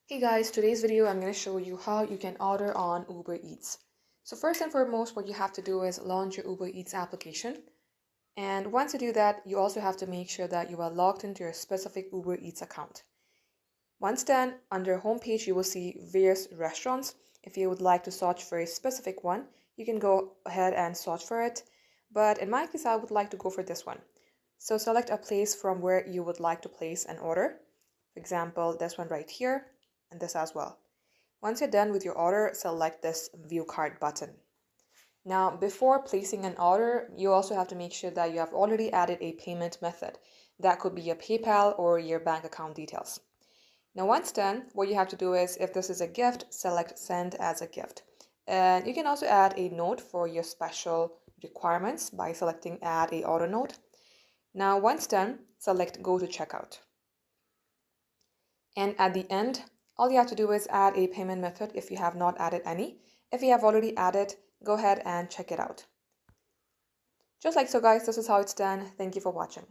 Hey guys, today's video I'm going to show you how you can order on Uber Eats. So first and foremost, what you have to do is launch your Uber Eats application. And once you do that, you also have to make sure that you are logged into your specific Uber Eats account. Once done, under homepage, you will see various restaurants. If you would like to search for a specific one, you can go ahead and search for it. But in my case, I would like to go for this one. So select a place from where you would like to place an order. For example, this one right here and this as well. Once you're done with your order, select this View Cart button. Now, before placing an order, you also have to make sure that you have already added a payment method. That could be your PayPal or your bank account details. Now, once done, what you have to do is, if this is a gift, select Send as a gift. And you can also add a note for your special requirements by selecting Add a Order Note. Now, once done, select Go to Checkout. And at the end, all you have to do is add a payment method if you have not added any. If you have already added, go ahead and check it out. Just like so guys, this is how it's done. Thank you for watching.